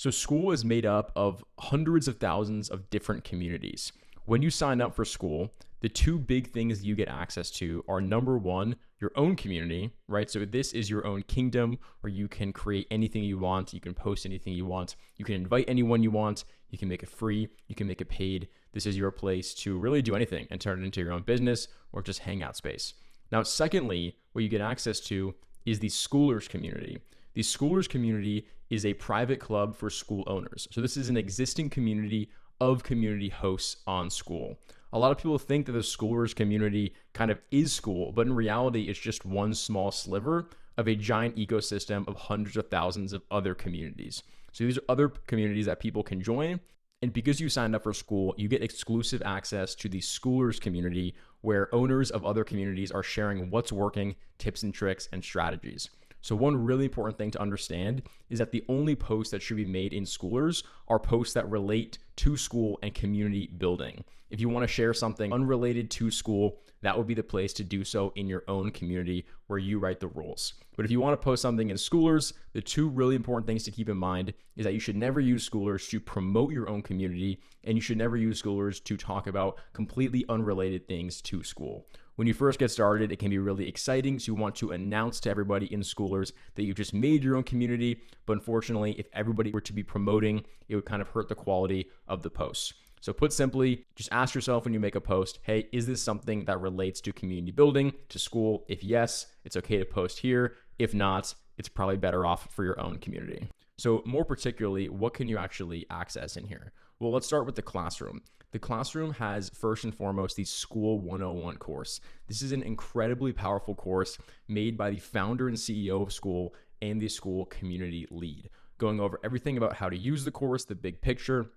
So Skool is made up of hundreds of thousands of different communities. When you sign up for Skool, the two big things you get access to are number one, your own community, right? So this is your own kingdom where you can create anything you want. You can post anything you want. You can invite anyone you want. You can make it free. You can make it paid. This is your place to really do anything and turn it into your own business or just hangout space. Now, secondly, what you get access to is the Skoolers community. The Skoolers community is a private club for Skool owners. So this is an existing community of community hosts on Skool. A lot of people think that the Skoolers community kind of is Skool, but in reality, it's just one small sliver of a giant ecosystem of hundreds of thousands of other communities. So these are other communities that people can join. And because you signed up for Skool, you get exclusive access to the Skoolers community where owners of other communities are sharing what's working, tips and tricks, and strategies. So one really important thing to understand is that the only posts that should be made in Skoolers are posts that relate to Skool and community building. If you want to share something unrelated to Skool, that would be the place to do so in your own community where you write the rules. But if you want to post something in Skoolers, the two really important things to keep in mind is that you should never use Skoolers to promote your own community, and you should never use Skoolers to talk about completely unrelated things to Skool. When you first get started, it can be really exciting. So you want to announce to everybody in Skoolers that you've just made your own community. But unfortunately, if everybody were to be promoting, it would kind of hurt the quality of the posts. So put simply, just ask yourself when you make a post, hey, is this something that relates to community building, to Skool? If yes, it's okay to post here. If not, it's probably better off for your own community. So more particularly, what can you actually access in here? Well, let's start with the classroom. The classroom has first and foremost the Skool 101 course. This is an incredibly powerful course made by the founder and CEO of Skool and the Skool community lead, going over everything about how to use the course, the big picture,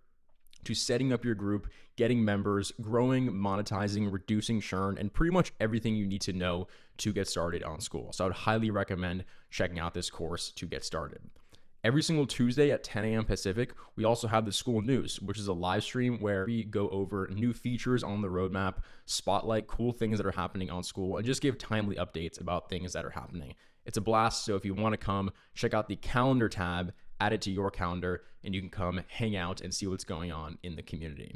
to setting up your group, getting members, growing, monetizing, reducing churn, and pretty much everything you need to know to get started on Skool. So I would highly recommend checking out this course to get started. Every single Tuesday at 10 a.m. Pacific, we also have the Skool News, which is a live stream where we go over new features on the roadmap, spotlight cool things that are happening on Skool, and just give timely updates about things that are happening. It's a blast, so if you want to come, check out the calendar tab, add it to your calendar, and you can come hang out and see what's going on in the community.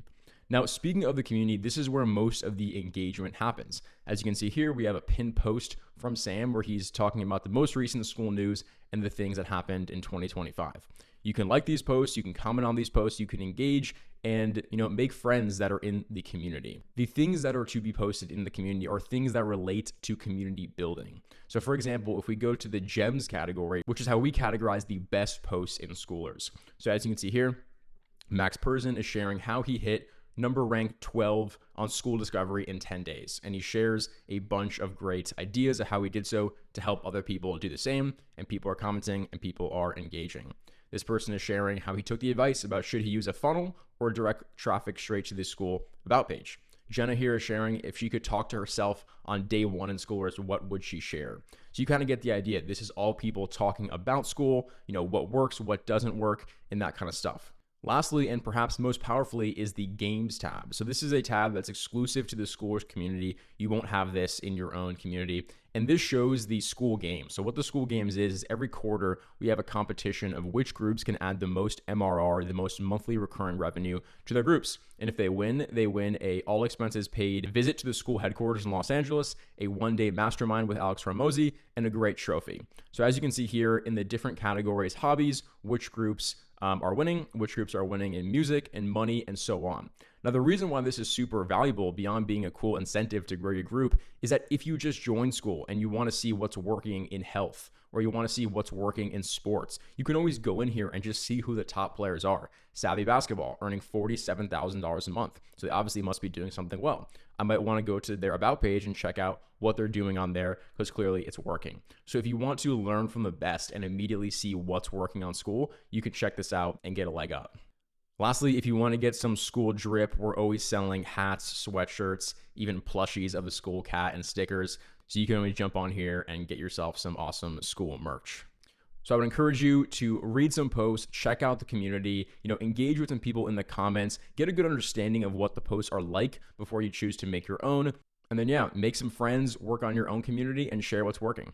Now, speaking of the community, this is where most of the engagement happens. As you can see here, we have a pinned post from Sam where he's talking about the most recent Skool news and the things that happened in 2025. You can like these posts, you can comment on these posts, you can engage and make friends that are in the community. The things that are to be posted in the community are things that relate to community building. So for example, if we go to the gems category, which is how we categorize the best posts in Skoolers. So as you can see here, Max Person is sharing how he hit number ranked 12 on Skool Discovery in 10 days. And he shares a bunch of great ideas of how he did so to help other people do the same. And people are commenting and people are engaging. This person is sharing how he took the advice about should he use a funnel or direct traffic straight to the Skool about page. Jenna here is sharing if she could talk to herself on day one in Skoolers, what would she share? So you kind of get the idea. This is all people talking about Skool, what works, what doesn't work, and that kind of stuff. Lastly, and perhaps most powerfully, is the Games tab. So this is a tab that's exclusive to the Skoolers community. You won't have this in your own community. And this shows the Skool games. So what the Skool games is every quarter we have a competition of which groups can add the most MRR, the most monthly recurring revenue to their groups. And if they win a all expenses paid visit to the Skool headquarters in Los Angeles, a one-day mastermind with Alex Ramosi, and a great trophy. So as you can see here in the different categories, hobbies, which groups are winning, which groups are winning in music and money and so on. Now, the reason why this is super valuable beyond being a cool incentive to grow your group is that if you just join Skool and you want to see what's working in health or you want to see what's working in sports, you can always go in here and just see who the top players are. Savvy Basketball earning $47,000 a month. So they obviously must be doing something well. I might want to go to their about page and check out what they're doing on there because clearly it's working. So if you want to learn from the best and immediately see what's working on Skool, you can check this out and get a leg up. Lastly, if you want to get some Skool drip, we're always selling hats, sweatshirts, even plushies of the Skool cat and stickers. So you can always jump on here and get yourself some awesome Skool merch. So I would encourage you to read some posts, check out the community, engage with some people in the comments, get a good understanding of what the posts are like before you choose to make your own. And then, make some friends, work on your own community, and share what's working.